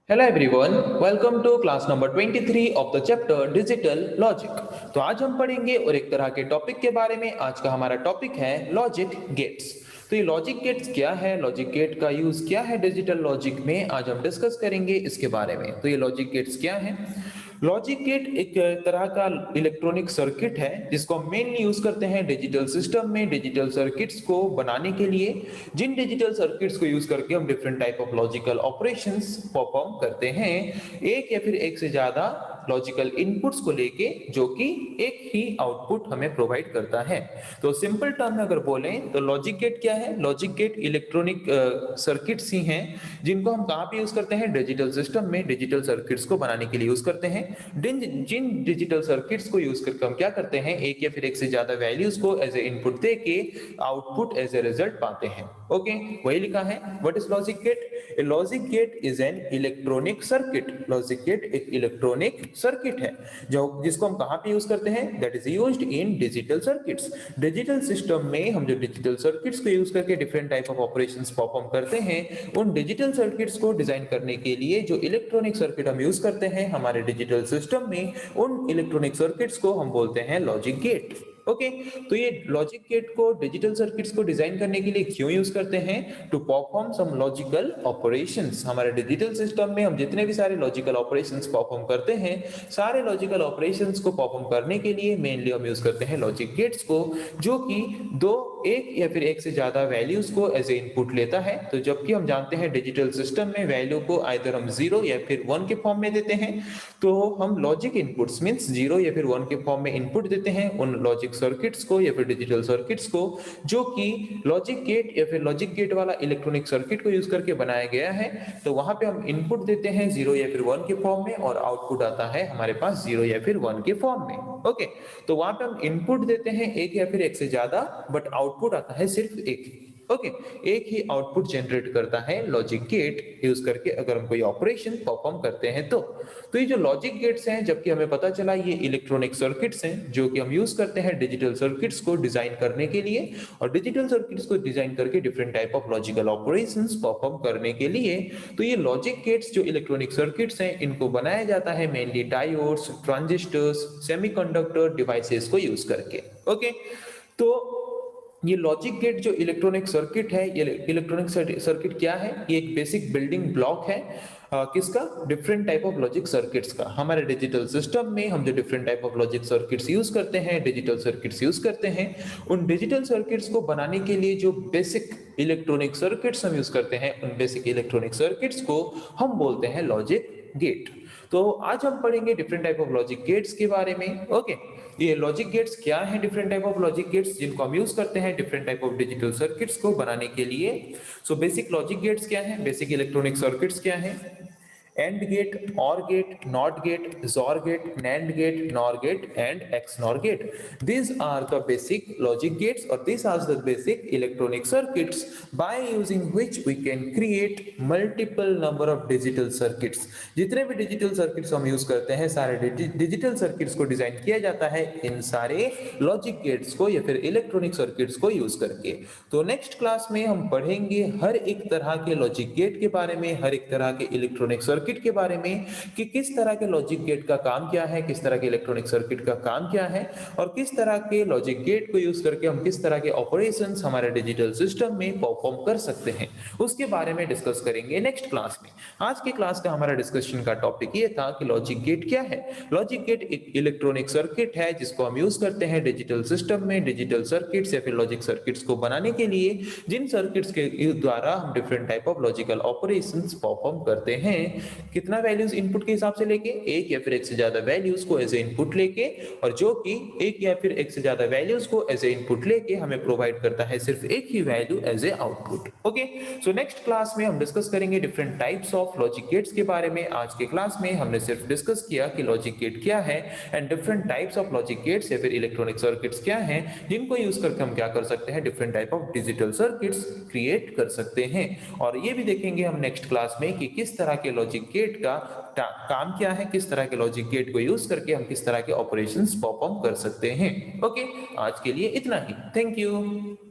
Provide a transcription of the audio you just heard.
Hello everyone, welcome to class number 23 of the chapter digital logic. तो आज हम पढ़ेंगे और एक तरह के टॉपिक के बारे में। आज का हमारा टॉपिक है लॉजिक गेट्स। तो ये लॉजिक गेट्स क्या है, लॉजिक गेट का यूज क्या है डिजिटल लॉजिक में, आज हम डिस्कस करेंगे इसके बारे में। तो ये लॉजिक गेट्स क्या है? लॉजिक गेट एक तरह का इलेक्ट्रॉनिक सर्किट है जिसको हम मेनली यूज करते हैं डिजिटल सिस्टम में, डिजिटल सर्किट्स को बनाने के लिए। जिन डिजिटल सर्किट्स को यूज करके हम different type of logical operations perform करते हैं, एक या फिर एक से ज्यादा लॉजिकल इनपुट्स को लेके, जो कि एक ही आउटपुट हमें प्रोवाइड करता है। तो सिंपल टर्म में अगर बोलें तो लॉजिक गेट क्या है? लॉजिक गेट इलेक्ट्रॉनिक सर्किट्स ही हैं जिनको हम कहाँ पे यूज करते हैं? डिजिटल सिस्टम में डिजिटल सर्किट्स को बनाने के लिए यूज करते हैं। जिन डिजिटल सर्किट्स को यूज करके हम क्या करते हैं, एक या फिर एक से ज्यादा वैल्यूज को एज ए इनपुट दे के आउटपुट एज ए रिजल्ट पाते हैं। ओके, वही लिखा है। What is logic gate? A logic gate is an electronic circuit. Logic gate एक इलेक्ट्रॉनिक सर्किट है जो जिसको हम कहां पे यूज करते हैं? That is used in digital circuits. Digital system में हम जो डिजिटल सर्किट्स को यूज करके different type of operations perform करते हैं, उन डिजिटल सर्किट्स को डिजाइन करने के लिए जो इलेक्ट्रॉनिक सर्किट हम यूज करते हैं हमारे डिजिटल सिस्टम में, उन इलेक्ट्रॉनिक सर्किट्स को हम बोलते हैं लॉजिक गेट। ओके, तो ये लॉजिक गेट को डिजिटल सर्किट्स को डिजाइन करने के लिए क्यों यूज करते हैं? To perform some logical operations. हमारे डिजिटल सिस्टम में हम जितने भी सारे लॉजिकल ऑपरेशंस परफॉर्म करते हैं, सारे लॉजिकल ऑपरेशंस को परफॉर्म करने के लिए मेनली हम यूज करते हैं लॉजिक गेट्स को, जो कि एक या फिर एक से ज्यादा वैल्यूज को एज ए इनपुट लेता है। तो जबकि हम जानते हैं डिजिटल सिस्टम में वैल्यू को आइदर हम 0 या फिर 1 के फॉर्म में देते हैं, तो हम लॉजिक इनपुट्स मींस 0 या फिर 1 के फॉर्म में इनपुट देते हैं उन लॉजिक सर्किट्स को या फिर डिजिटल सर्किट्स को, जो कि लॉजिक गेट या फिर लॉजिक गेट वाला इलेक्ट्रॉनिक सर्किट को यूज करके बनाया गया है। तो वहां पे हम इनपुट देते हैं 0 या फिर 1 के फॉर्म में और आउटपुट आता है हमारे पास 0 या फिर 1 के फॉर्म में। ओके, तो वहां पे हम इनपुट देते हैं एक या फिर एक से ज्यादा, बट आउटपुट आता है सिर्फ एक। ओके, एक ही आउटपुट जनरेट करता है लॉजिक गेट यूज करके अगर हम कोई ऑपरेशन परफॉर्म करते हैं तो ये जो लॉजिक गेट्स हैं, जबकि हमें पता चला ये इलेक्ट्रॉनिक सर्किट्स हैं जो कि हम यूज करते हैं डिजिटल सर्किट्स को डिजाइन करने के लिए, और डिजिटल सर्किट्स को डिजाइन करके different type of logical operations perform करने के लिए। तो ये लॉजिक गेट्स जो इलेक्ट्रॉनिक सर्किट्स हैं, इनको बनाया जाता है mainly diodes, transistors, semiconductor devices को यूज करके। ओके, तो ये लॉजिक गेट जो इलेक्ट्रॉनिक सर्किट है, ये इलेक्ट्रॉनिक सर्किट क्या है? ये एक बेसिक बिल्डिंग ब्लॉक है किसका? Different type of logic circuits का। हमारे डिजिटल सिस्टम में हम जो different type of logic circuits use करते हैं, डिजिटल सर्किट्स यूज करते हैं, उन डिजिटल सर्किट्स को बनाने के लिए जो बेसिक इलेक्ट्रॉनिक सर्किट्स हम यूज करते हैं, उन बेसिक इलेक्ट्रॉनिक सर्किट्स को हम बोलते हैं लॉजिक गेट। तो आज हम पढ़ेंगे different type of logic gates के बारे में। ओके, ये लॉजिक गेट्स क्या है? Different type of logic gets जिनको हम यूज करते हैं different type of digital circuits को बनाने के लिए। सो बेसिक लॉजिक गेट्स क्या है? बेसिक इलेक्ट्रॉनिक सर्किट्स क्या है? AND gate, OR gate, NOT gate, XOR gate, NAND gate, NOR gate and XNOR gate. These are the basic logic gates or these are the basic electronic circuits by using which we can create multiple number of digital circuits। जितने भी digital circuits हम use करते हैं, सारे digital circuits को design किया जाता है इन सारे लॉजिक गेट्स को या फिर इलेक्ट्रॉनिक सर्किट्स को यूज करके। तो नेक्स्ट क्लास में हम पढ़ेंगे हर एक तरह के लॉजिक गेट के बारे में, हर एक तरह के इलेक्ट्रॉनिक सर्किट के बारे में, कि किस तरह के लॉजिक गेट का काम क्या है, किस तरह के इलेक्ट्रॉनिक सर्किट का काम क्या है, और किस तरह के लॉजिक गेट को यूज करके हम किस तरह के ऑपरेशंस हमारे डिजिटल सिस्टम में परफॉर्म कर सकते हैं, उसके बारे में डिस्कस करेंगे नेक्स्ट क्लास में। आज के क्लास का हमारा डिस्कशन का टॉपिक ये था कि लॉजिक गेट क्या है। लॉजिक गेट एक इलेक्ट्रॉनिक सर्किट है जिसको हम यूज करते हैं डिजिटल सिस्टम में, डिजिटल सर्किट्स या फिर लॉजिक सर्किट्स को बनाने के लिए, जिन सर्किट्स के द्वारा हम different type of logical operations perform करते हैं। कितना वैल्यूज इनपुट के हिसाब से लेके? एक या फिर एक से ज्यादा वैल्यूज को एज ए इनपुट लेके, और जो कि एक या फिर एक से ज्यादा वैल्यूज को एज ए इनपुट लेके हमें प्रोवाइड करता है सिर्फ एक ही value as a output. Okay, so next class में हम डिस्कस करेंगे different types of logic gates के बारे में। आज के क्लास में हमने सिर्फ डिस्कस किया कि लॉजिक गेट क्या है and different types of logic gets या फिर इलेक्ट्रॉनिक सर्किट्स क्या हैं, जिनको यूज करके हम क्या कर सकते हैं, different type of digital circuits create कर सकते हैं। और ये भी देखेंगे हम नेक्स्ट क्लास में कि किस तरह के लॉजिक गेट का काम क्या है, किस तरह के लॉजिक गेट को यूज करके हम किस तरह के ऑपरेशंस परफॉर्म कर सकते हैं। ओके, आज के लिए इतना ही। Thank you.